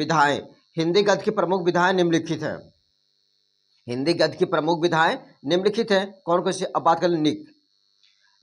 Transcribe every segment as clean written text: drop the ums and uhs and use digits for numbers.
विधाएं। हिंदी गद्य की प्रमुख विधाएं निम्नलिखित हैं। हिंदी गद्य की प्रमुख विधाएं निम्नलिखित हैं। कौन कौन सी? अब बात करें निक।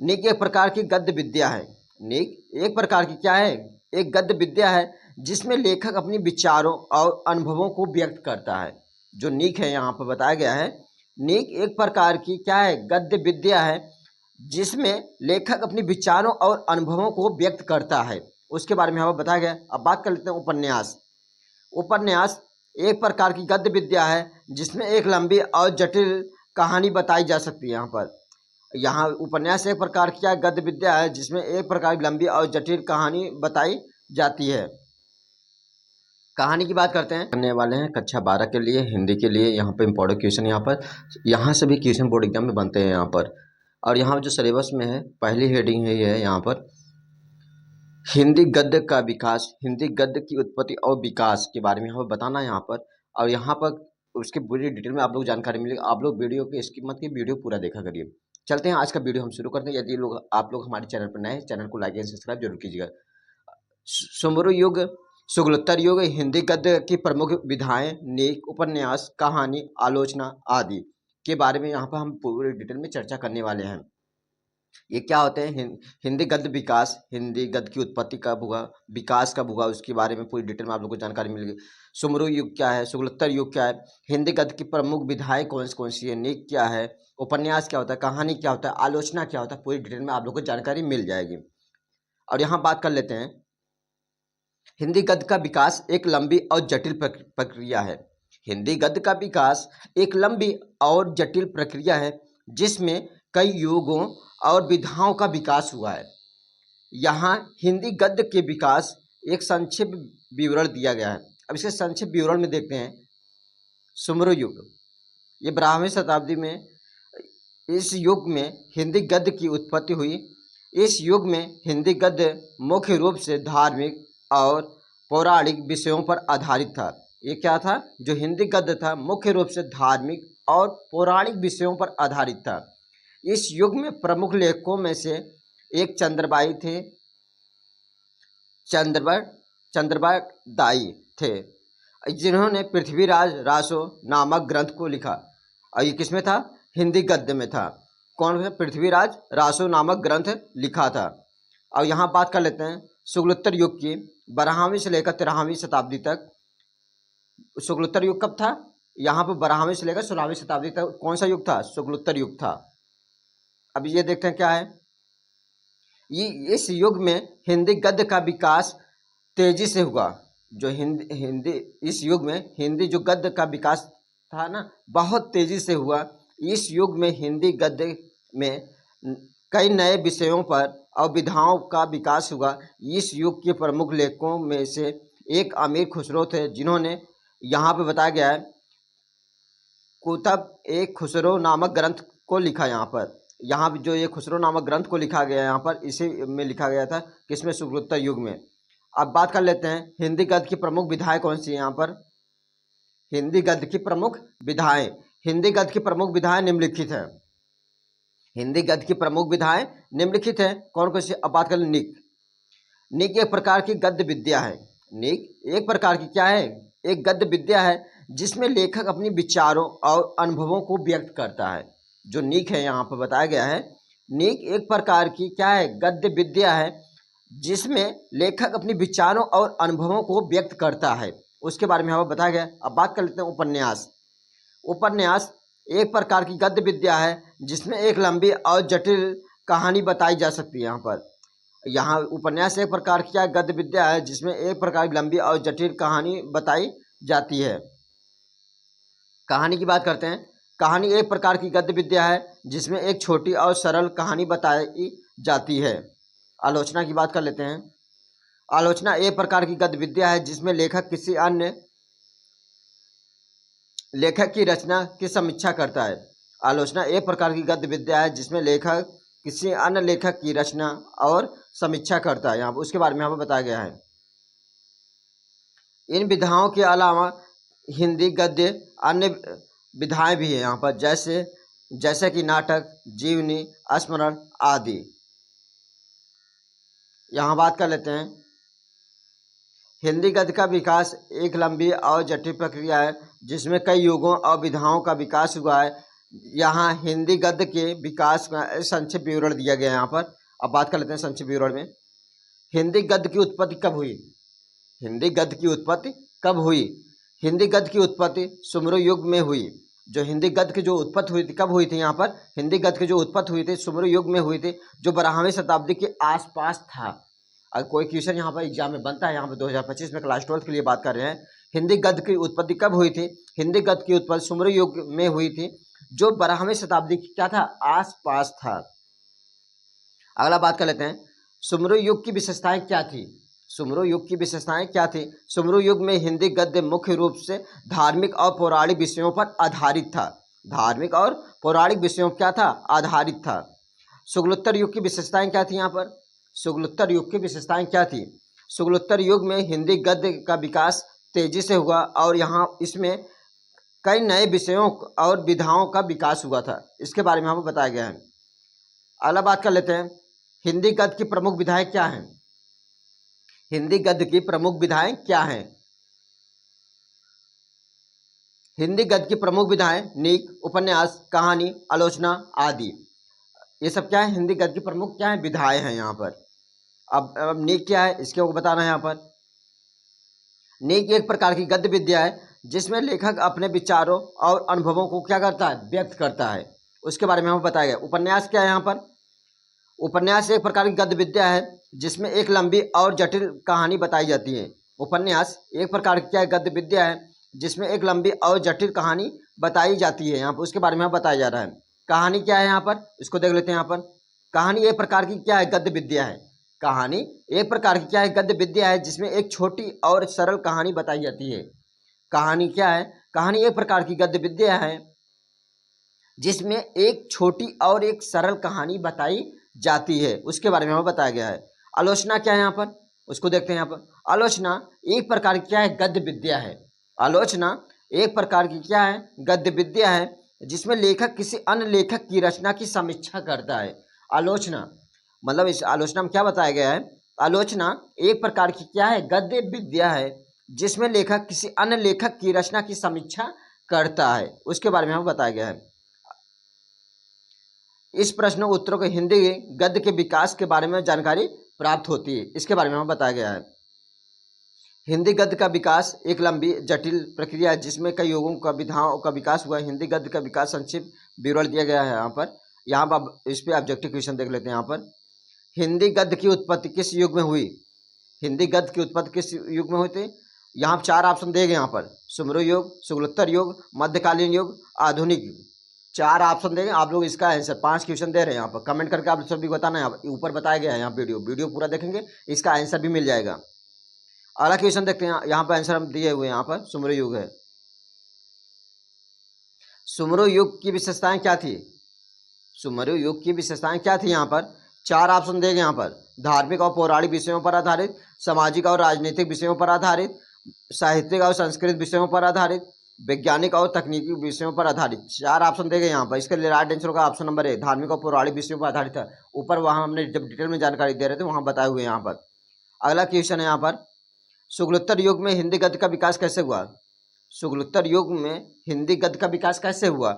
निक एक प्रकार की गद्य विद्या है। निक एक प्रकार की क्या है? एक गद्य विद्या है जिसमें लेखक अपने विचारों और अनुभवों को व्यक्त करता है। जो निक है यहाँ पर बताया गया है, निक एक प्रकार की क्या है? गद्य विद्या है जिसमें लेखक अपने विचारों और अनुभवों को व्यक्त करता है। उसके बारे में यहाँ पर बताया गया। अब बात कर लेते हैं उपन्यास। उपन्यास एक प्रकार की गद्य विद्या है जिसमें एक लंबी और जटिल कहानी बताई जा सकती है। यहाँ उपन्यास एक प्रकार की गद्य विद्या है जिसमें एक प्रकार की लंबी और जटिल कहानी बताई जाती है। कहानी की बात करते हैं, करने वाले हैं कक्षा 12 के लिए, हिंदी के लिए। यहाँ पर इंपॉर्टेंट क्वेश्चन यहाँ से भी क्वेश्चन बोर्ड एग्जाम में बनते हैं यहाँ पर। और यहाँ जो सिलेबस में है पहली हेडिंग है ये है यहाँ पर हिंदी गद्य का विकास, हिंदी गद्य की उत्पत्ति और विकास के बारे में यहाँ पर बताना है यहाँ पर। और यहाँ पर उसकी पूरी डिटेल में आप लोग जानकारी मिलेगी। आप लोग वीडियो की स्किप मत कीजिए, वीडियो पूरा देखा करिए। चलते हैं आज का वीडियो हम शुरू करते हैं। यदि आप लोग हमारे चैनल पर नए हैं, चैनल को लाइक एंड सब्सक्राइब जरूर कीजिएगा। सुमरु युग, शुक्लोत्तर युग, हिंदी गद्य की प्रमुख विधाएं, निक, उपन्यास, कहानी, आलोचना आदि के बारे में यहाँ पर हम पूरी डिटेल में चर्चा करने वाले हैं। ये क्या होते हैं? हिंदी गद्य विकास, हिंदी गद्य की उत्पत्ति कब हुआ, विकास कब हुआ, उसके बारे में पूरी डिटेल में आप लोगों को जानकारी मिलेगी। सुमरु युग क्या है, शुक्लोत्तर युग क्या है, हिंदी गद्य की प्रमुख विधाएं कौन सी है, निक क्या है, उपन्यास क्या होता है, कहानी क्या होता है, आलोचना क्या होता है, पूरी डिटेल में आप लोगों को जानकारी मिल जाएगी। और यहाँ बात कर लेते हैं, हिंदी गद्य का विकास एक लंबी और जटिल प्रक्रिया है। हिंदी गद्य का विकास एक लंबी और जटिल प्रक्रिया है जिसमें कई युगों और विधाओं का विकास हुआ है। यहाँ हिंदी गद्य के विकास एक संक्षिप्त विवरण दिया गया है। अब इसके संक्षिप्त विवरण में देखते हैं। सुमरु युग, ये 12वीं शताब्दी में इस युग में हिंदी गद्य की उत्पत्ति हुई। इस युग में हिंदी गद्य मुख्य रूप से धार्मिक और पौराणिक विषयों पर आधारित था। ये क्या था? जो हिंदी गद्य था मुख्य रूप से धार्मिक और पौराणिक विषयों पर आधारित था। इस युग में प्रमुख लेखकों में से एक चंद्रबाई थे, चंद्रबाई दाई थे, जिन्होंने पृथ्वीराज रासो नामक ग्रंथ को लिखा। और ये किसमें था? हिंदी गद्य में था। कौन है? पृथ्वीराज रासो नामक ग्रंथ लिखा था। और यहाँ बात कर लेते हैं शुक्लोत्तर युग की, 12वीं से लेकर 13वीं शताब्दी तक। शुक्लोत्तर युग कब था? यहाँ पर 12वीं से लेकर 16वीं शताब्दी तक कौन सा युग था? शुक्लोत्तर युग था। अब ये देखते हैं क्या है। ये इस युग में हिंदी गद्य का विकास तेजी से हुआ। जो हिंदी इस युग में हिंदी जो गद्य का विकास था ना, बहुत तेजी से हुआ। इस युग में हिंदी गद्य में कई नए विषयों पर और विधाओं का विकास हुआ। इस युग के प्रमुख लेखकों में से एक अमीर खुसरो थे, जिन्होंने यहाँ पे बताया गया है कुतुब-ए-खुसरो नामक ग्रंथ को लिखा। यहाँ जो ये खुसरो नामक ग्रंथ को लिखा गया है यहाँ पर, इसी में लिखा गया था, किसमें? शुक्लोत्तर युग में। अब बात कर लेते हैं हिंदी गद्य की प्रमुख विधाएं कौन सी है। यहाँ पर हिंदी गद्य की प्रमुख विधाएं, हिंदी गद्य की प्रमुख विधाएं निम्नलिखित हैं। हिंदी गद्य की प्रमुख विधाएं निम्नलिखित हैं। कौन कौन सी? अब बात कर लें निक। निक एक प्रकार की गद्य विद्या है। निक एक प्रकार की क्या है? एक गद्य विद्या है जिसमें लेखक अपने विचारों और अनुभवों को व्यक्त करता है। जो निक है यहाँ पर बताया गया है, निक एक प्रकार की क्या है? गद्य विद्या है जिसमें लेखक अपने विचारों और अनुभवों को व्यक्त करता है। उसके बारे में यहाँ पर बताया गया। अब बात कर लेते हैं उपन्यास। उपन्यास एक प्रकार की गद्य विद्या है जिसमें एक लंबी और जटिल कहानी बताई जा सकती है। यहाँ उपन्यास एक प्रकार की गद्य विद्या है जिसमें एक प्रकार की लंबी और जटिल कहानी बताई जाती है। कहानी की बात करते हैं। कहानी एक प्रकार की गद्य विद्या है जिसमें एक छोटी और सरल कहानी बताई जाती है। आलोचना की बात कर लेते हैं। आलोचना एक प्रकार की गद्य विद्या है जिसमें लेखक किसी अन्य लेखक की रचना की समीक्षा करता है। आलोचना एक प्रकार की गद्य विद्या है जिसमें लेखक किसी अन्य लेखक की रचना और समीक्षा करता है। यहाँ उसके बारे में यहाँ पर बताया गया है। इन विधाओं के अलावा हिंदी गद्य अन्य विधाएं भी है यहाँ पर, जैसे कि नाटक, जीवनी, स्मरण आदि। यहाँ बात कर लेते हैं हिंदी गद्य का विकास एक लंबी और जटिल प्रक्रिया है जिसमें कई युगों और विधाओं का विकास हुआ है। यहाँ हिंदी गद्य के विकास का संक्षिप्त विवरण दिया गया है यहाँ पर। अब बात कर लेते हैं संक्षिप्त विवरण में। हिंदी गद्य की उत्पत्ति कब हुई? हिंदी गद्य की उत्पत्ति कब हुई? हिंदी गद्य की उत्पत्ति सुमरो युग में हुई। जो हिंदी गद्य की जो उत्पत्ति हुई थी कब हुई थी? यहाँ पर हिंदी गद्य की जो उत्पत्ति हुई थी सुमरो युग में हुई थी, जो 12वीं शताब्दी के आसपास था। अगर कोई क्वेश्चन यहाँ पर एग्जाम में बनता है, यहाँ पर 2025 में क्लास 12 के लिए बात कर रहे हैं, हिंदी गद्य की उत्पत्ति कब हुई थी? हिंदी गद्य की उत्पत्ति सुमरो युग में हुई थी, जो 12वीं शताब्दी की क्या था? आसपास था। अगला बात कर लेते हैं, सुमरो युग की विशेषताएं क्या थी? सुमरो युग की विशेषताएं क्या थी? सुमरो युग में हिंदी गद्य मुख्य रूप से धार्मिक और पौराणिक विषयों पर आधारित था। धार्मिक और पौराणिक विषयों पर क्या था? आधारित था। शुक्लोत्तर युग की विशेषताएं क्या थी? यहाँ पर शुक्लोत्तर युग की विशेषताएं क्या थी? शुक्लोत्तर युग में हिंदी गद्य का विकास तेजी से हुआ और यहाँ इसमें कई नए विषयों और विधाओं का विकास हुआ था। इसके बारे में हमें बताया गया है। अगला बात कर लेते हैं, हिंदी गद्य की प्रमुख विधाएं क्या हैं? हिंदी गद्य की प्रमुख विधाएं क्या हैं? हिंदी गद्य की प्रमुख विधाएं नीक, उपन्यास, कहानी, आलोचना आदि। ये सब क्या है? हिंदी गद्य की प्रमुख क्या है? विधाएं हैं यहाँ पर। अब नीक क्या है इसके को बताना है यहाँ पर। नीक एक प्रकार की गद्य विद्या है जिसमें लेखक अपने विचारों और अनुभवों को क्या करता है? व्यक्त करता है। उसके बारे में हमें बताया गया। उपन्यास क्या है यहाँ पर? उपन्यास एक प्रकार की गद्य विद्या है जिसमें एक लंबी और जटिल कहानी बताई जाती है। उपन्यास एक प्रकार की क्या गद्य विद्या है जिसमें एक लंबी और जटिल कहानी बताई जाती है। यहाँ पर उसके बारे में बताया जा रहा है। कहानी क्या है यहाँ पर? इसको देख लेते हैं। यहाँ पर कहानी एक प्रकार की क्या है? गद्य विद्या है। कहानी एक प्रकार की क्या है? गद्य विद्या है जिसमें एक छोटी और सरल कहानी बताई जाती है। कहानी क्या है? कहानी एक प्रकार की गद्य विद्या है जिसमें एक छोटी और एक सरल कहानी बताई जाती है। उसके बारे में हमें बताया गया है। आलोचना क्या है यहाँ पर? उसको देखते हैं। यहाँ पर आलोचना एक प्रकार की क्या है? गद्य विद्या है। आलोचना एक प्रकार की क्या है? गद्य विद्या है जिसमें लेखक किसी अन्य लेखक की रचना की समीक्षा करता है। आलोचना मतलब इस आलोचना में क्या बताया गया है? आलोचना एक प्रकार की क्या है? गद्य विद्या है जिसमें लेखक किसी अन्य लेखक की रचना की समीक्षा करता है। उसके बारे में हमें बताया गया है। इस प्रश्न उत्तरों को हिंदी गद्य के विकास के बारे में जानकारी प्राप्त होती है। इसके बारे में हमें बताया गया है। हिंदी गद्य का विकास एक लंबी जटिल प्रक्रिया है जिसमें कई युगों का विधाओं का विकास हुआ है। हिंदी गद्य का विकास संक्षिप्त विवरण दिया गया है यहाँ पर। यहाँ पर इस पर ऑब्जेक्टिव क्वेश्चन देख लेते हैं। यहाँ पर हिंदी गद्य की उत्पत्ति किस युग में हुई? हिंदी गद्य की उत्पत्ति किस युग में हुई थी? यहाँ 4 ऑप्शन दिए गए यहाँ पर। सुमरो युग, शुक्लोत्तर युग, मध्यकालीन युग, आधुनिक युग। 4 ऑप्शन देंगे आप लोग। इसका आंसर 5 क्वेश्चन दे रहे हैं यहाँ पर। कमेंट करके आप सब भी बताना है। ऊपर बताया गया है यहाँ वीडियो पूरा देखेंगे, इसका आंसर भी मिल जाएगा। अगला क्वेश्चन देखते हैं। यहाँ पर आंसर हम दिए हुए हैं। यहाँ पर सुमरो युग है। सुमरो युग की विशेषताएं क्या थी? सुमरो युग की विशेषताएं क्या थी? यहाँ पर 4 ऑप्शन देंगे यहाँ पर। धार्मिक और पौराणिक विषयों पर आधारित, सामाजिक और राजनीतिक विषयों पर आधारित, साहित्यिक और संस्कृत विषयों पर आधारित, वैज्ञानिक और तकनीकी विषयों पर आधारित। 4 ऑप्शन देंगे यहाँ पर। इसके लिए राइट आंसर होगा ऑप्शन नंबर ए, धार्मिक और पौराणिक विषयों पर आधारित है। ऊपर वहाँ हमने जब डिटेल में जानकारी दे रहे थे वहाँ बताए हुए यहाँ पर। अगला क्वेश्चन है यहाँ पर, शुक्लोत्तर युग में हिंदी गद्य का विकास कैसे हुआ? शुक्लोत्तर युग में हिंदी गद्य का विकास कैसे हुआ?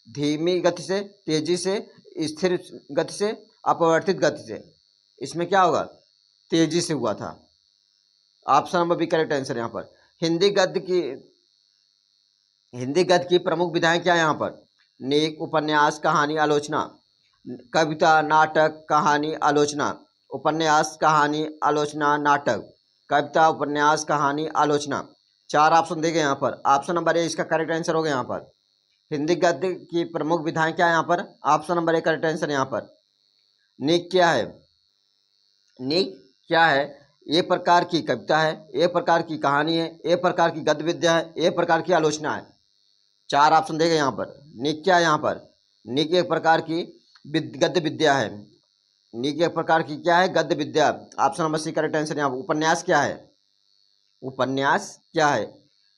धीमी गति से, तेजी से, स्थिर गति से, अपरिवर्तित गति से। इसमें क्या होगा? तेजी से हुआ था। Option number B correct answer यहाँ पर। हिंदी गद्य की प्रमुख विधाएं क्या है यहाँ पर? नीक, उपन्यास, कहानी, आलोचना। कविता, नाटक, कहानी, आलोचना। उपन्यास, कहानी, आलोचना, नाटक। कविता, उपन्यास, कहानी, आलोचना। 4 ऑप्शन देंगे यहाँ पर। ऑप्शन नंबर ए इसका करेक्ट आंसर होगा यहाँ पर। हिंदी गद्य की प्रमुख विधाएं क्या है यहाँ पर? Option number A correct answer यहाँ पर। नीक क्या है? नीक क्या है? एक प्रकार की कविता है, एक प्रकार की कहानी है, एक प्रकार की गद्य विद्या है, एक प्रकार की आलोचना है। 4 ऑप्शन देंगे यहाँ पर। नीक क्या है यहाँ पर? नीक एक प्रकार की गद्य विद्या है। नीक एक प्रकार की क्या है? गद्य विद्या। Option number C correct answer यहाँ पर। उपन्यास क्या है? उपन्यास क्या है?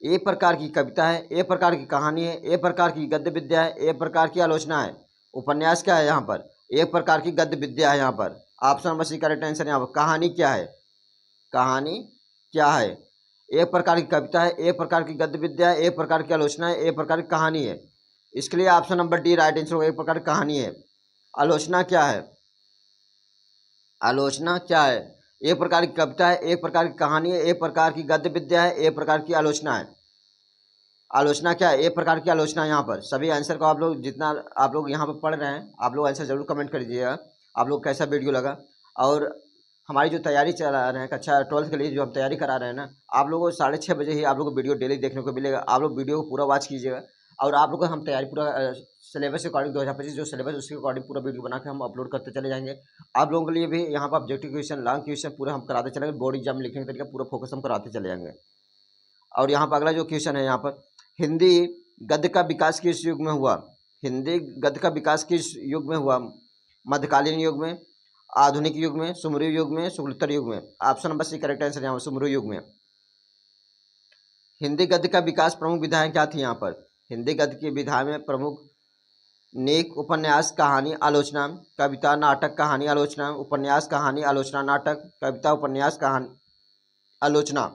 एक प्रकार की कविता है, एक प्रकार की कहानी है, एक प्रकार की गद्य विद्या है, एक प्रकार की आलोचना है। उपन्यास क्या है यहाँ पर? एक प्रकार की गद्य विद्या है यहाँ पर। Option number C correct answer यहाँ पर। कहानी क्या है? कहानी क्या है? एक प्रकार की कविता है, एक प्रकार की गद्य विद्या है, एक प्रकार की आलोचना है, एक प्रकार की कहानी है। इसके लिए option number D right answer होगा, एक प्रकार की कहानी है। आलोचना क्या है? आलोचना क्या है? एक प्रकार की कविता है, एक प्रकार की कहानी है, एक प्रकार की गद्य विद्या है, एक प्रकार की आलोचना है। आलोचना क्या है? एक प्रकार की आलोचना। यहाँ पर सभी आंसर को आप लोग जितना आप लोग यहाँ पर पढ़ रहे हैं, आप लोग आंसर जरूर कमेंट कर दीजिएगा। आप लोग कैसा वीडियो लगा, और हमारी जो तैयारी चला रहे हैं कक्षा 12th के लिए जो हम तैयारी करा रहे हैं ना, आप लोगों को 6:30 बजे ही आप लोग को वीडियो डेली देखने को मिलेगा। आप लोग वीडियो को पूरा वॉच कीजिएगा, और आप लोग को हम तैयारी पूरा सिलेबस के अकॉर्डिंग 2025 जो सिलेबस उसके अकॉर्डिंग पूरा वीडियो बना के हम अपलोड करते चले जाएंगे। आप लोगों के लिए भी यहाँ पर ऑब्जेक्टिव क्वेश्चन, लॉन्ग क्वेश्चन पूरा हम कराते चलेंगे। बोर्ड एग्जाम लिखने का तरीका पूरा फोकस हम कराते चले जाएंगे। और यहाँ पर अगला जो क्वेश्चन है, यहाँ पर हिंदी गद्य का विकास किस युग में हुआ? हिंदी गद्य का विकास किस युग में हुआ? मध्यकालीन युग में, आधुनिक युग में, सुमेरु युग में, शुक्लोत्तर युग में? Option number C correct answer यहाँ सुमेरु युग में। हिंदी गद्य का विकास प्रमुख विधाएं क्या थी? यहाँ पर हिंदी गद्य की विधा में प्रमुख नेक, उपन्यास, कहानी, आलोचना, कविता, नाटक, कहानी, आलोचना, उपन्यास, कहानी, आलोचना, नाटक, कविता, उपन्यास, कहानी, आलोचना।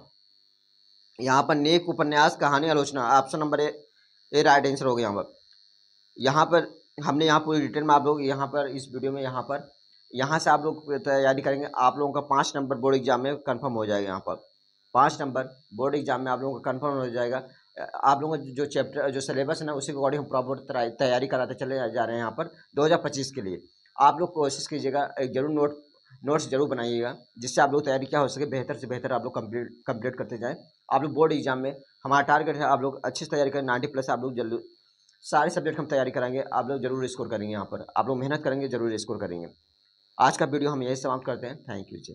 यहाँ पर नेक, उपन्यास, कहानी, आलोचना। Option number A right answer हो गया। यहाँ पर हमने यहाँ पूरी डिटेल में आप लोग यहाँ पर इस वीडियो में यहाँ से आप लोग तैयारी करेंगे। आप लोगों का 5 नंबर बोर्ड एग्जाम में कंफर्म हो जाएगा। यहाँ पर 5 नंबर बोर्ड एग्जाम में आप लोगों का कंफर्म हो जाएगा। आप लोगों का जो चैप्टर जो सिलेबस है ना, उसी के अकॉर्डिंग हम प्रॉपर तैयारी कराते चले जा रहे हैं यहाँ पर 2025 के लिए। आप लोग कोशिश कीजिएगा, जरूर नोट्स जरूर बनाइएगा, जिससे आप लोग तैयारी क्या हो सके बेहतर से बेहतर आप लोग कंप्लीट करते जाएँ। आप लोग बोर्ड एग्जाम में हमारा टारगेट है आप लोग अच्छी से तैयारी करें, 90+ आप लोग जल्दी सारे सब्जेक्ट हम तैयारी कराएंगे। आप लोग जरूर स्कोर करेंगे। यहाँ पर आप लोग मेहनत करेंगे, जरूर स्कोर करेंगे। आज का वीडियो हम यही समाप्त करते हैं। Thank you ji.